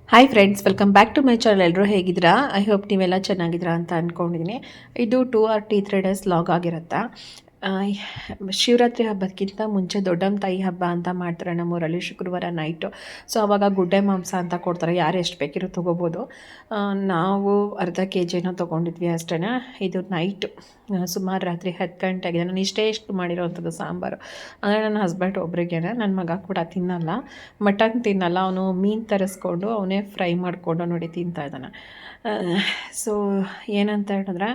Hi friends, welcome back to my channel. ಎಲ್ಲರೂ ಹೇಗಿದ್ದೀರಾ? I hope ನೀವೆಲ್ಲ ಚೆನ್ನಾಗಿದ್ದೀರಾ ಅಂತ ಅಂದ್ಕೊಂಡಿದ್ದೀನಿ. ಇದು 2 or 3 ಡೇಸ್ ಲಾಗ್ ಆಗಿರುತ್ತೆ. ಆ, ಶಿವರಾತ್ರಿ ಹಬ್ಬಕ್ಕಿಂತ ಮುಂಚೆ ದೊಡ್ಡಮ್ಮ ತಾಯಿ ಹಬ್ಬ ಅಂತ ಮಾಡ್ತಾರೆ ನಮ್ಮೂರಲ್ಲಿ ಶುಕ್ರವಾರ ನೈಟು. ಸೊ ಆವಾಗ ಗುಡ್ಡೆ ಮಾಂಸ ಅಂತ ಕೊಡ್ತಾರೆ, ಯಾರು ಎಷ್ಟು ಬೇಕಿರೋ ತೊಗೋಬೋದು. ನಾವು ಅರ್ಧ ಕೆ ಜಿನೋ ತೊಗೊಂಡಿದ್ವಿ ಅಷ್ಟೇ. ಇದು ನೈಟು ಸುಮಾರು ರಾತ್ರಿ 10 ಗಂಟೆಗೆ ನಾನು ಇಷ್ಟು ಮಾಡಿರೋವಂಥದ್ದು ಸಾಂಬಾರು. ಅಂದರೆ ನನ್ನ ಹಸ್ಬೆಂಡ್ ಒಬ್ರಿಗೇನೆ, ನನ್ನ ಮಗ ಕೂಡ ತಿನ್ನಲ್ಲ, ಮಟನ್ ತಿನ್ನಲ್ಲ. ಅವನು ಮೀನು ತರಿಸ್ಕೊಂಡು ಅವನೇ ಫ್ರೈ ಮಾಡಿಕೊಂಡು ನೋಡಿ ತಿಂತಾ ಇದ್ದಾನೆ. ಸೊ ಏನಂತ ಹೇಳಿದ್ರೆ,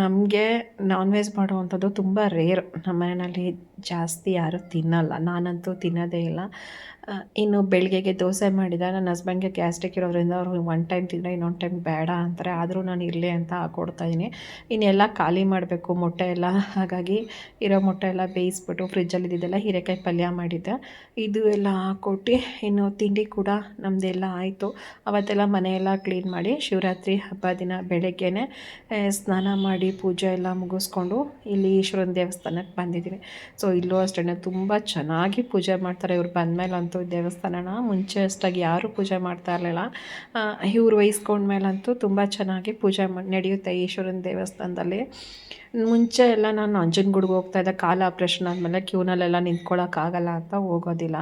ನಮಗೆ ನಾನ್ ವೆಜ್ ಮಾಡುವಂಥದ್ದು ತುಂಬ ರೇರ್. ನಮ್ಮ ಮನೆಯಲ್ಲಿ ಜಾಸ್ತಿ ಯಾರೂ ತಿನ್ನಲ್ಲ, ನಾನಂತೂ ತಿನ್ನೋದೇ ಇಲ್ಲ. ಇನ್ನು ಬೆಳಗ್ಗೆಗೆ ದೋಸೆ ಮಾಡಿದೆ. ನನ್ನ ಹಸ್ಬೆಂಡ್ಗೆ ಗ್ಯಾಸ್ಟ್ರಿಕ್ ಇರೋದ್ರಿಂದ ಅವರು ಒನ್ ಟೈಮ್ ತಿಂದರೆ ಇನ್ನೊಂದು ಟೈಮ್ ಬೇಡ ಅಂತಾರೆ. ಆದರೂ ನಾನು ಇರಲಿ ಅಂತ ಹಾಕ್ಕೊಡ್ತಾಯಿದ್ದೀನಿ. ಇನ್ನೆಲ್ಲ ಖಾಲಿ ಮಾಡಬೇಕು ಮೊಟ್ಟೆ ಎಲ್ಲ, ಹಾಗಾಗಿ ಇರೋ ಮೊಟ್ಟೆ ಎಲ್ಲ ಬೇಯಿಸ್ಬಿಟ್ಟು ಫ್ರಿಜ್ಜಲ್ಲಿದ್ದೆಲ್ಲ ಹೀರೆಕಾಯಿ ಪಲ್ಯ ಮಾಡಿದ್ದೆ. ಇದು ಎಲ್ಲ ಹಾಕ್ಕೊಟ್ಟು ಇನ್ನು ತಿಂಡಿ ಕೂಡ ನಮ್ಮದೆಲ್ಲ ಆಯಿತು. ಅವತ್ತೆಲ್ಲ ಮನೆಯೆಲ್ಲ ಕ್ಲೀನ್ ಮಾಡಿ ಶಿವರಾತ್ರಿ ಹಬ್ಬ ದಿನ ಬೆಳಗ್ಗೆನೇ ಸ್ನಾನ ಮಾಡಿ ಪೂಜೆ ಎಲ್ಲ ಮುಗಿಸ್ಕೊಂಡು ಇಲ್ಲಿ ಈಶ್ವರನ ದೇವಸ್ಥಾನಕ್ಕೆ ಬಂದಿದ್ದೀನಿ. ಸೊ ಇಲ್ಲೂ ಅಷ್ಟೇ ತುಂಬ ಚೆನ್ನಾಗಿ ಪೂಜೆ ಮಾಡ್ತಾರೆ. ಇವ್ರು ಬಂದಮೇಲಂತೂ ದೇವಸ್ಥಾನನ ಮುಂಚೆ ಅಷ್ಟಾಗಿ ಯಾರೂ ಪೂಜೆ ಮಾಡ್ತಾ ಇರಲಿಲ್ಲ. ಇವ್ರು ವಹಿಸ್ಕೊಂಡ್ಮೇಲಂತೂ ತುಂಬ ಚೆನ್ನಾಗಿ ಪೂಜೆ ನಡೆಯುತ್ತೆ ಈಶ್ವರನ ದೇವಸ್ಥಾನದಲ್ಲಿ. ಮುಂಚೆ ಎಲ್ಲ ನಾನು ನಂಜನಗೂಡಿಗೆ ಹೋಗ್ತಾಯಿದ್ದೆ, ಕಾಲು ಆಪ್ರೇಷನ್ ಆದಮೇಲೆ ಕ್ಯೂನಲ್ಲೆಲ್ಲ ನಿಂತ್ಕೊಳ್ಳೋಕ್ಕಾಗಲ್ಲ ಅಂತ ಹೋಗೋದಿಲ್ಲ.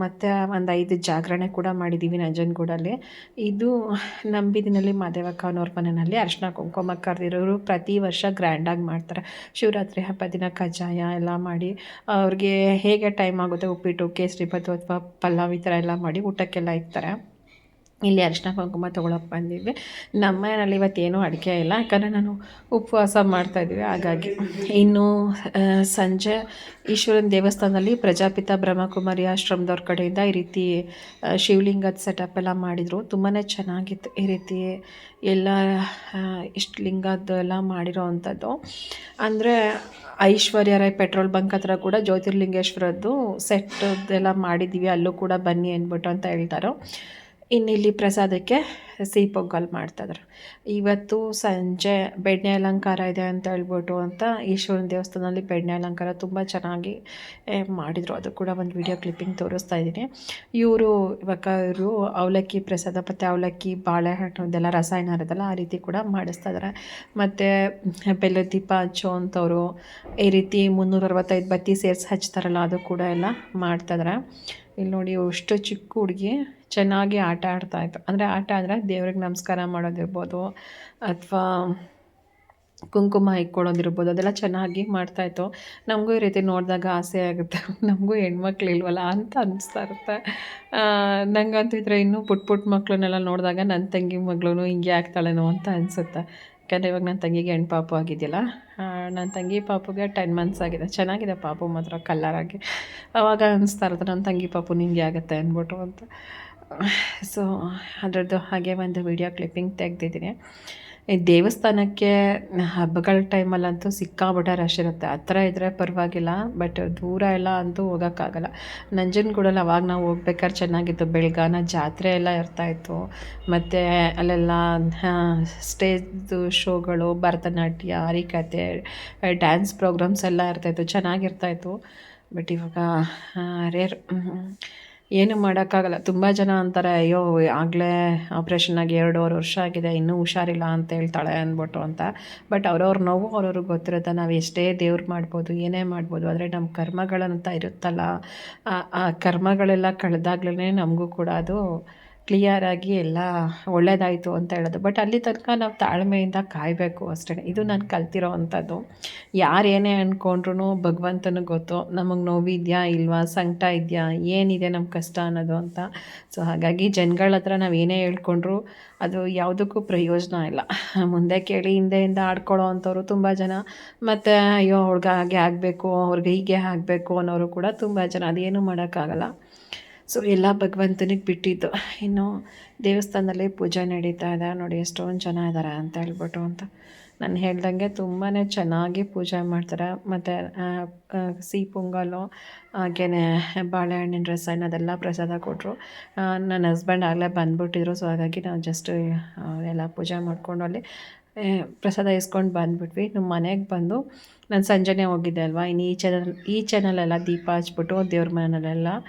ಮತ್ತು ಒಂದು 5 ಜಾಗರಣೆ ಕೂಡ ಮಾಡಿದ್ದೀವಿ ನಂಜನಗೂಡಲ್ಲಿ. ಇದು ನಂಬಿದಿನಲ್ಲಿ ಮಾದೇವಕ್ಕ ಅನ್ನೋರ ಮನೆಯಲ್ಲಿ ಅರಿಶಿನ ಕುಂಕುಮ ಕರೆದಿರೋರು ಪ್ರತಿ ವರ್ಷ ಗ್ರ್ಯಾಂಡಾಗಿ ಮಾಡ್ತಾರೆ. ಶಿವರಾತ್ರಿ ಹಬ್ಬ ದಿನ ಕಜ್ಜಾಯ ಎಲ್ಲ ಮಾಡಿ ಅವ್ರಿಗೆ ಹೇಗೆ ಟೈಮ್ ಆಗುತ್ತೆ ಉಪ್ಪಿಟ್ಟು, ಕೇಸರಿಬಾತು ಅಥವಾ ಪಲಾವ್ ಈ ಥರ ಎಲ್ಲ ಮಾಡಿ ಊಟಕ್ಕೆಲ್ಲ ಇರ್ತಾರೆ. ಇಲ್ಲಿ ಅರಿಶಿನ ಕುಂಕುಮ ತೊಗೊಳಕ್ಕೆ ಬಂದಿದ್ವಿ. ನಮ್ಮ ಮನೆಯಲ್ಲಿ ಇವತ್ತೇನೂ ಅಡುಗೆ ಇಲ್ಲ, ಯಾಕಂದರೆ ನಾನು ಉಪವಾಸ ಮಾಡ್ತಾಯಿದ್ವಿ. ಹಾಗಾಗಿ ಇನ್ನು ಸಂಜೆ ಈಶ್ವರನ ದೇವಸ್ಥಾನದಲ್ಲಿ ಪ್ರಜಾಪಿತ ಬ್ರಹ್ಮಕುಮಾರಿ ಆಶ್ರಮದವ್ರ ಕಡೆಯಿಂದ ಈ ರೀತಿ ಶಿವಲಿಂಗದ ಸೆಟಪ್ ಎಲ್ಲ ಮಾಡಿದರು. ತುಂಬಾ ಚೆನ್ನಾಗಿತ್ತು. ಈ ರೀತಿ ಎಲ್ಲ ಇಷ್ಟು ಲಿಂಗದ್ದೆಲ್ಲ ಮಾಡಿರೋ ಅಂಥದ್ದು. ಅಂದರೆ ಐಶ್ವರ್ಯ ರಾಯ್ ಪೆಟ್ರೋಲ್ ಬಂಕ್ ಹತ್ರ ಕೂಡ ಜ್ಯೋತಿರ್ಲಿಂಗೇಶ್ವರದ್ದು ಸೆಟ್ಟದೆಲ್ಲ ಮಾಡಿದ್ದೀವಿ, ಅಲ್ಲೂ ಕೂಡ ಬನ್ನಿ ಅಂದ್ಬಿಟ್ಟು ಅಂತ ಹೇಳ್ತಾರೋ. ಇನ್ನಿಲ್ಲಿ ಪ್ರಸಾದಕ್ಕೆ ಸಿಹಿ ಪೊಂಗಲ್ ಮಾಡ್ತಾಯಿದ್ರು. ಇವತ್ತು ಸಂಜೆ ಬೆಣ್ಣೆ ಅಲಂಕಾರ ಇದೆ ಅಂತ ಹೇಳ್ಬಿಟ್ಟು ಅಂತ ಈಶ್ವರನ ದೇವಸ್ಥಾನದಲ್ಲಿ ಬೆಣ್ಣೆ ಅಲಂಕಾರ ತುಂಬ ಚೆನ್ನಾಗಿ ಮಾಡಿದರು. ಅದು ಕೂಡ ಒಂದು ವಿಡಿಯೋ ಕ್ಲಿಪ್ಪಿಂಗ್ ತೋರಿಸ್ತಾ ಇದ್ದೀನಿ. ಇವರು ಅವಲಕ್ಕಿ ಪ್ರಸಾದ ಮತ್ತು ಅವಲಕ್ಕಿ ಬಾಳೆಹಣ್ಣು ಇದೆಲ್ಲ ರಸಾಯನ ಇರೋದಲ್ಲ, ಆ ರೀತಿ ಕೂಡ ಮಾಡಿಸ್ತಾ ಇದ್ದಾರೆ. ಮತ್ತು ಬೆಲ್ಲದ ದೀಪ ಹಚ್ಚೋವಂಥವ್ರು ಈ ರೀತಿ 365 ಬತ್ತಿ ಸೇರಿಸಿ ಹಚ್ತಾರಲ್ಲ, ಅದು ಕೂಡ ಎಲ್ಲ ಮಾಡ್ತಾಯಿದ್ದಾರೆ. ಇಲ್ಲಿ ನೋಡಿ, ಅಷ್ಟು ಚಿಕ್ಕ ಹುಡುಗಿ ಚೆನ್ನಾಗಿ ಆಟ ಆಡ್ತಾಯಿತ್ತು. ಅಂದರೆ ಆಟ ಅಂದರೆ ದೇವ್ರಿಗೆ ನಮಸ್ಕಾರ ಮಾಡೋದಿರ್ಬೋದು ಅಥವಾ ಕುಂಕುಮ ಇಕ್ಕೊಳ್ಳೋದಿರ್ಬೋದು, ಅದೆಲ್ಲ ಚೆನ್ನಾಗಿ ಮಾಡ್ತಾಯಿತ್ತು. ನಮಗೂ ಈ ರೀತಿ ನೋಡಿದಾಗ ಆಸೆ ಆಗುತ್ತೆ, ನಮಗೂ ಹೆಣ್ಮಕ್ಳು ಇಲ್ವಲ್ಲ ಅಂತ ಅನ್ನಿಸ್ತಾ ಇರುತ್ತೆ. ನಂಗಂತೂ ಇದ್ರೆ ಇನ್ನೂ ಪುಟ್ಟ ಮಕ್ಕಳನ್ನೆಲ್ಲ ನೋಡಿದಾಗ ನನ್ನ ತಂಗಿ ಮಗಳೂ ಹಿಂಗೆ ಆಗ್ತಾಳೇನೋ ಅಂತ ಅನಿಸುತ್ತೆ. ಯಾಕಂದರೆ ಇವಾಗ ನನ್ನ ತಂಗಿಗೆ ಹೆಣ್ಣು ಪಾಪು ಆಗಿದ್ದಿಲ್ಲ, ನನ್ನ ತಂಗಿ ಪಾಪುಗೆ 10 months ಆಗಿದೆ. ಚೆನ್ನಾಗಿದೆ ಪಾಪು ಮಾತ್ರ ಕಲ್ಲರಾಗಿ. ಆವಾಗ ಅನಿಸ್ತಾ ಇರುತ್ತೆ ನನ್ನ ತಂಗಿ ಪಾಪು ನಿಂಗೆ ಆಗುತ್ತೆ ಅಂದ್ಬಿಟ್ಟು ಅಂತ. ಸೊ ಅದರದ್ದು ಹಾಗೆ ಒಂದು ವಿಡಿಯೋ ಕ್ಲಿಪ್ಪಿಂಗ್ ತೆಗೆದಿದ್ದೀನಿ. ಈ ದೇವಸ್ಥಾನಕ್ಕೆ ಹಬ್ಬಗಳ ಟೈಮಲ್ಲಂತೂ ಸಿಕ್ಕಾಪಟ್ಟೆ ರಶ್ ಇರುತ್ತೆ. ಹತ್ರ ಇದ್ದರೆ ಪರವಾಗಿಲ್ಲ, ಬಟ್ ದೂರ ಎಲ್ಲ ಅಂತೂ ಹೋಗೋಕ್ಕಾಗಲ್ಲ. ನಂಜನಗೂಡಲ್ಲಿ ಅವಾಗ ನಾವು ಹೋಗ್ಬೇಕಾದ್ರೆ ಚೆನ್ನಾಗಿತ್ತು. ಬೆಳಗಾನ ಜಾತ್ರೆ ಎಲ್ಲ ಇರ್ತಾಯಿತ್ತು, ಮತ್ತು ಅಲ್ಲೆಲ್ಲ ಸ್ಟೇಜ್ದು ಶೋಗಳು, ಭರತನಾಟ್ಯ, ಹರಿಕಥೆ, ಡ್ಯಾನ್ಸ್ ಪ್ರೋಗ್ರಾಮ್ಸ್ ಎಲ್ಲ ಇರ್ತಾಯಿತ್ತು, ಚೆನ್ನಾಗಿರ್ತಾಯಿತ್ತು. ಬಟ್ ಇವಾಗ ರೇರ್, ಏನು ಮಾಡೋಕ್ಕಾಗಲ್ಲ. ತುಂಬ ಜನ ಅಂತಾರೆ, ಅಯ್ಯೋ ಆಗಲೇ ಆಪ್ರೇಷನ್ ಆಗಿ 2.5 ವರ್ಷ ಆಗಿದೆ, ಇನ್ನೂ ಹುಷಾರಿಲ್ಲ ಅಂತ ಹೇಳ್ತಾಳೆ ಅಂದ್ಬಿಟ್ಟು ಅಂತ. ಬಟ್ ಅವ್ರವ್ರ ನೋವು ಅವ್ರವ್ರಿಗೆ ಗೊತ್ತಿರುತ್ತೆ. ನಾವು ಎಷ್ಟೇ ದೇವ್ರು ಮಾಡ್ಬೋದು, ಏನೇ ಮಾಡ್ಬೋದು, ಆದರೆ ನಮ್ಮ ಕರ್ಮಗಳಂತ ಇರುತ್ತಲ್ಲ, ಆ ಕರ್ಮಗಳೆಲ್ಲ ಕಳೆದಾಗ್ಲೇ ನಮಗೂ ಕೂಡ ಅದು ಕ್ಲಿಯರಾಗಿ ಎಲ್ಲ ಒಳ್ಳೆಯದಾಯಿತು ಅಂತ ಹೇಳೋದು. ಬಟ್ ಅಲ್ಲಿ ತನಕ ನಾವು ತಾಳ್ಮೆಯಿಂದ ಕಾಯಬೇಕು ಅಷ್ಟೇ. ಇದು ನಾನು ಕಲ್ತಿರೋ ಅಂಥದ್ದು. ಯಾರು ಏನೇ ಅಂದ್ಕೊಂಡ್ರು ಭಗವಂತನಿಗೆ ಗೊತ್ತು ನಮಗೆ ನೋವಿದೆಯಾ ಇಲ್ವಾ, ಸಂಕಟ ಇದೆಯಾ, ಏನಿದೆ ನಮ್ಮ ಕಷ್ಟ ಅನ್ನೋದು ಅಂತ. ಸೊ ಹಾಗಾಗಿ ಜನಗಳ ಹತ್ರ ನಾವು ಏನೇ ಹೇಳ್ಕೊಂಡ್ರು ಅದು ಯಾವುದಕ್ಕೂ ಪ್ರಯೋಜನ ಇಲ್ಲ. ಮುಂದೆ ಕೇಳಿ ಹಿಂದೆಯಿಂದ ಆಡ್ಕೊಳ್ಳೋ ಅಂಥವ್ರು ತುಂಬ ಜನ, ಮತ್ತು ಅಯ್ಯೋ ಅವ್ಳಿಗೆ ಹಾಗೆ ಆಗಬೇಕು, ಅವ್ರಿಗೆ ಹೀಗೆ ಆಗಬೇಕು ಅನ್ನೋರು ಕೂಡ ತುಂಬ ಜನ. ಅದೇನು ಮಾಡೋಕ್ಕಾಗಲ್ಲ. ಸೊ ಎಲ್ಲ ಭಗವಂತನಿಗೆ ಬಿಟ್ಟಿದ್ದು. ಇನ್ನು ದೇವಸ್ಥಾನದಲ್ಲಿ ಪೂಜೆ ನಡೀತಾ ಇದೆ ನೋಡಿ, ಎಷ್ಟೊಂದು ಜನ ಇದ್ದಾರೆ ಅಂತ ಹೇಳ್ಬಿಟ್ಟು ಅಂತ. ನಾನು ಹೇಳ್ದಂಗೆ ತುಂಬಾ ಚೆನ್ನಾಗಿ ಪೂಜೆ ಮಾಡ್ತಾರೆ. ಮತ್ತು ಸಿಹಿ ಪೊಂಗಲ್ಲು, ಹಾಗೆಯೇ ಬಾಳೆಹಣ್ಣಿನ ರಸಾಯನ ಅದೆಲ್ಲ ಪ್ರಸಾದ ಕೊಟ್ಟರು. ನನ್ನ ಹಸ್ಬೆಂಡ್ ಆಗಲೇ ಬಂದುಬಿಟ್ಟಿದ್ರು. ಸೊ ಹಾಗಾಗಿ ನಾವು ಜಸ್ಟ್ ಎಲ್ಲ ಪೂಜೆ ಮಾಡಿಕೊಂಡು ಅಲ್ಲಿ ಪ್ರಸಾದ ಇಸ್ಕೊಂಡು ಬಂದುಬಿಟ್ವಿ. ನಮ್ಮ ಮನೆಗೆ ಬಂದು ನಾನು ಸಂಜೆನೇ ಹೋಗಿದ್ದೆ ಅಲ್ವಾ, ಇನ್ನು ಈ ಚಾನಲೆಲ್ಲ ದೀಪ ಹಚ್ಬಿಟ್ಟು ದೇವ್ರ ಮನೆಯಲ್ಲೆಲ್ಲ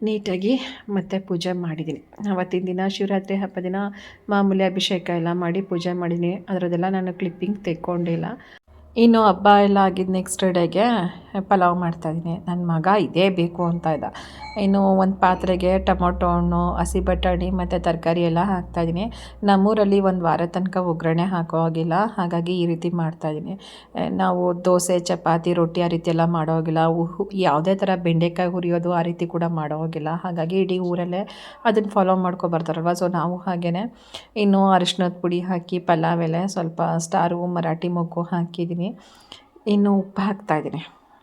ನೀಟಾಗಿ ಮತ್ತೆ ಪೂಜೆ ಮಾಡಿದ್ದೀನಿ. ಅವತ್ತಿನ ದಿನ ಶಿವರಾತ್ರಿ ಹಬ್ಬದ ದಿನ ಮಾಮೂಲಿ ಅಭಿಷೇಕ ಎಲ್ಲ ಮಾಡಿ ಪೂಜೆ ಮಾಡಿದ್ದೀನಿ. ಅದರದ್ದೆಲ್ಲ ನಾನು ಕ್ಲಿಪ್ಪಿಂಗ್ ತೆಕ್ಕೊಂಡಿಲ್ಲ. ಇನ್ನು ಹಬ್ಬ ಎಲ್ಲ ಆಗಿದ್ದು ನೆಕ್ಸ್ಟ್ ಡೇಗೆ ಪಲಾವ್ ಮಾಡ್ತಾಯಿದ್ದೀನಿ. ನನ್ನ ಮಗ ಇದೇ ಬೇಕು ಅಂತ ಇದ್ದ. ಇನ್ನು ಒಂದು ಪಾತ್ರೆಗೆ ಟೊಮೊಟೊ ಹಣ್ಣು, ಹಸಿ ಬಟಾಣಿ ಮತ್ತು ತರಕಾರಿ ಎಲ್ಲ ಹಾಕ್ತಾಯಿದ್ದೀನಿ. ನಮ್ಮೂರಲ್ಲಿ ಒಂದು ವಾರ ತನಕ ಒಗ್ಗರಣೆ ಹಾಕೋ ಹಾಗಿಲ್ಲ, ಹಾಗಾಗಿ ಈ ರೀತಿ ಮಾಡ್ತಾಯಿದ್ದೀನಿ. ನಾವು ದೋಸೆ, ಚಪಾತಿ, ರೊಟ್ಟಿ ಆ ರೀತಿ ಎಲ್ಲ ಮಾಡೋ ಹಾಗಿಲ್ಲ. ಯಾವುದೇ ಥರ ಬೆಂಡೆಕಾಯಿ ಹುರಿಯೋದು ಆ ರೀತಿ ಕೂಡ ಮಾಡೋ ಹಾಗಿಲ್ಲ. ಹಾಗಾಗಿ ಇಡೀ ಊರಲ್ಲೇ ಅದನ್ನು ಫಾಲೋ ಮಾಡ್ಕೊಬರ್ತಾರಲ್ವ, ಸೊ ನಾವು ಹಾಗೇ. ಇನ್ನು ಅರಿಶಿನದ ಪುಡಿ ಹಾಕಿ ಪಲಾವ್ ಎಲೆ, ಸ್ವಲ್ಪ ಸ್ಟಾರು, ಮರಾಠಿ ಮೊಗ್ಗು ಹಾಕಿದ್ದೀನಿ. ಇನ್ನು ಉಪ್ಪು ಹಾಕ್ತಾಯಿದ್ದೀನಿ.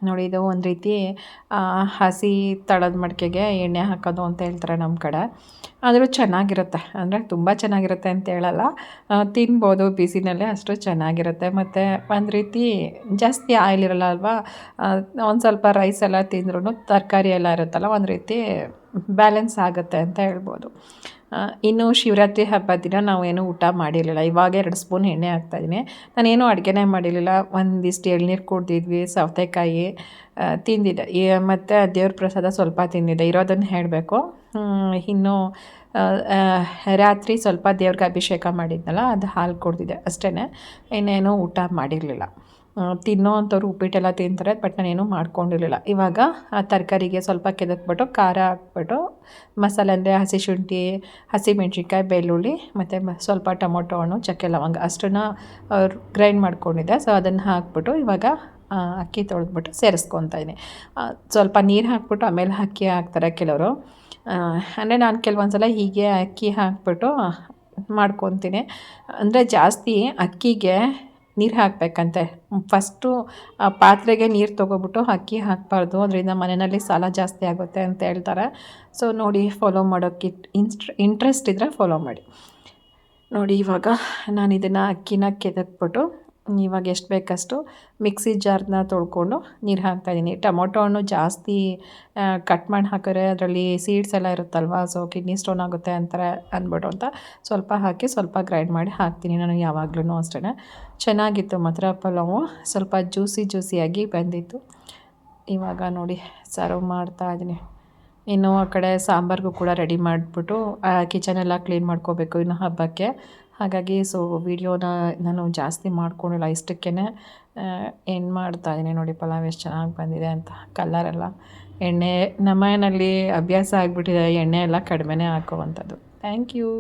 ನೋಡಿ, ಇದು ಒಂದು ರೀತಿ ಹಸಿ ತಳದ ಮಡಿಕೆಗೆ ಎಣ್ಣೆ ಹಾಕೋದು ಅಂತ ಹೇಳ್ತಾರೆ ನಮ್ಮ ಕಡೆ. ಆದರೂ ಚೆನ್ನಾಗಿರುತ್ತೆ, ಅಂದರೆ ತುಂಬ ಚೆನ್ನಾಗಿರುತ್ತೆ ಅಂತ ಹೇಳಲ್ಲ, ತಿನ್ಬೋದು ಬಿಸಿನಲ್ಲೇ, ಅಷ್ಟು ಚೆನ್ನಾಗಿರುತ್ತೆ. ಮತ್ತು ಒಂದು ರೀತಿ ಜಾಸ್ತಿ ಆಯಿಲ್ ಇರಲ್ಲ ಅಲ್ವಾ, ಒಂದು ಸ್ವಲ್ಪ ರೈಸ್ ಎಲ್ಲ ತಿಂದ್ರೂ ತರಕಾರಿ ಎಲ್ಲ ಇರುತ್ತಲ್ಲ, ಒಂದು ರೀತಿ ಬ್ಯಾಲೆನ್ಸ್ ಆಗುತ್ತೆ ಅಂತ ಹೇಳ್ಬೋದು. ಇನ್ನು ಶಿವರಾತ್ರಿ ಹಬ್ಬದ ದಿನ ನಾವೇನು ಊಟ ಮಾಡಿರಲಿಲ್ಲ. ಇವಾಗ 2 ಸ್ಪೂನ್ ಎಣ್ಣೆ ಹಾಕ್ತಾಯಿದ್ದೀನಿ. ನಾನೇನು ಅಡುಗೆನೇ ಮಾಡಿರಲಿಲ್ಲ. ಒಂದಿಷ್ಟು ಎಳ್ನೀರು ಕುಡಿದಿದ್ವಿ, ಸೌತೆಕಾಯಿ ತಿಂದಿದ್ದೆ, ಮತ್ತು ದೇವ್ರ ಪ್ರಸಾದ ಸ್ವಲ್ಪ ತಿಂದಿದ್ದೆ, ಇರೋದನ್ನು ಹೇಳಬೇಕು. ಇನ್ನು ರಾತ್ರಿ ಸ್ವಲ್ಪ ದೇವ್ರಿಗೆ ಅಭಿಷೇಕ ಮಾಡಿದ್ನಲ್ಲ, ಅದು ಹಾಲು ಕುಡಿದಿದ್ದೆ ಅಷ್ಟೇ, ಇನ್ನೇನು ಊಟ ಮಾಡಿರಲಿಲ್ಲ. ತಿನ್ನೋ ಅಂಥವ್ರು ಉಪ್ಪಿಟ್ಟೆಲ್ಲ ತಿಂತಾರೆ, ಬಟ್ ನಾನೇನು ಮಾಡ್ಕೊಂಡಿರಲಿಲ್ಲ. ಇವಾಗ ಆ ತರಕಾರಿಗೆ ಸ್ವಲ್ಪ ಕೆದಕ್ಬಿಟ್ಟು ಖಾರ ಹಾಕ್ಬಿಟ್ಟು ಮಸಾಲೆ ಅಂದರೆ ಹಸಿ ಶುಂಠಿ, ಹಸಿಮೆಣ್ಸಿನ್ಕಾಯಿ, ಬೆಳ್ಳುಳ್ಳಿ ಮತ್ತು ಸ್ವಲ್ಪ ಟೊಮೊಟೊ ಹಣ್ಣು, ಚಕ್ಕೆ ಲವಂಗ ಅಷ್ಟನ್ನು ಗ್ರೈಂಡ್ ಮಾಡ್ಕೊಂಡಿದ್ದೆ. ಸೊ ಅದನ್ನು ಹಾಕ್ಬಿಟ್ಟು ಇವಾಗ ಅಕ್ಕಿ ತೊಳೆದ್ಬಿಟ್ಟು ಸೇರಿಸ್ಕೊತಾಯಿದ್ದೀನಿ. ಸ್ವಲ್ಪ ನೀರು ಹಾಕ್ಬಿಟ್ಟು ಆಮೇಲೆ ಅಕ್ಕಿ ಹಾಕ್ತಾರೆ ಕೆಲವರು. ಅಂದರೆ ನಾನು ಕೆಲವೊಂದು ಸಲ ಹೀಗೆ ಅಕ್ಕಿ ಹಾಕ್ಬಿಟ್ಟು ಮಾಡ್ಕೊತೀನಿ. ಅಂದರೆ ಜಾಸ್ತಿ ಅಕ್ಕಿಗೆ ನೀರು ಹಾಕಬೇಕಂತೆ. ಫಸ್ಟು ಪಾತ್ರೆಗೆ ನೀರು ತೊಗೊಬಿಟ್ಟು ಅಕ್ಕಿ ಹಾಕಬಾರ್ದು, ಅದರಿಂದ ಮನೆಯಲ್ಲಿ ಸಾಲ ಜಾಸ್ತಿ ಆಗುತ್ತೆ ಅಂತ ಹೇಳ್ತಾರೆ. ಸೊ ನೋಡಿ, ಫಾಲೋ ಮಾಡೋಕ್ಕೆ ಇಂಟ್ರೆಸ್ಟ್ ಇದ್ದರೆ ಫಾಲೋ ಮಾಡಿ. ನೋಡಿ, ಇವಾಗ ನಾನು ಇದನ್ನು ಅಕ್ಕಿನ ಕೆದಕ್ಬಿಟ್ಟು ಇವಾಗ ಎಷ್ಟು ಬೇಕಷ್ಟು ಮಿಕ್ಸಿ ಜಾರ್ನ ತೊಳ್ಕೊಂಡು ನೀರು ಹಾಕ್ತಾಯಿದ್ದೀನಿ. ಟೊಮೊಟೊ ಹಣ್ಣು ಜಾಸ್ತಿ ಕಟ್ ಮಾಡಿ ಹಾಕಿದ್ರೆ ಅದರಲ್ಲಿ ಸೀಡ್ಸ್ ಎಲ್ಲ ಇರುತ್ತಲ್ವ, ಸೊ ಕಿಡ್ನಿ ಸ್ಟೋನ್ ಆಗುತ್ತೆ ಅಂತಾರೆ ಅಂದ್ಬಿಟ್ಟು ಅಂತ ಸ್ವಲ್ಪ ಹಾಕಿ ಸ್ವಲ್ಪ ಗ್ರೈಂಡ್ ಮಾಡಿ ಹಾಕ್ತೀನಿ ನಾನು ಯಾವಾಗಲೂ ಅಷ್ಟೇ. ಚೆನ್ನಾಗಿತ್ತು ಮಾತ್ರ ಪಲಾವು, ಸ್ವಲ್ಪ ಜ್ಯೂಸಿಯಾಗಿ ಬಂದಿತ್ತು. ಇವಾಗ ನೋಡಿ ಸರ್ವ್ ಮಾಡ್ತಾಯಿದ್ದೀನಿ. ಇನ್ನು ಆ ಕಡೆ ಸಾಂಬಾರಿಗೂ ಕೂಡ ರೆಡಿ ಮಾಡಿಬಿಟ್ಟು ಕಿಚನೆಲ್ಲ ಕ್ಲೀನ್ ಮಾಡ್ಕೋಬೇಕು ಇನ್ನು ಹಬ್ಬಕ್ಕೆ. ಹಾಗಾಗಿ ಸೊ ವೀಡಿಯೋನ ನಾನು ಜಾಸ್ತಿ ಮಾಡ್ಕೊಂಡಿಲ್ಲ, ಇಷ್ಟಕ್ಕೇ ಎಂಡ್ ಮಾಡ್ತಾಯಿದ್ದೀನಿ. ನೋಡಿ ಪಲಾವ್ ಎಷ್ಟು ಚೆನ್ನಾಗಿ ಬಂದಿದೆ ಅಂತ, ಕಲರೆಲ್ಲ. ಎಣ್ಣೆ ನಮ್ಮ ಮನೆಯಲ್ಲಿ ಅಭ್ಯಾಸ ಆಗಿಬಿಟ್ಟಿದೆ, ಎಣ್ಣೆ ಎಲ್ಲ ಕಡಿಮೆನೇ ಹಾಕುವಂಥದ್ದು. Thank you.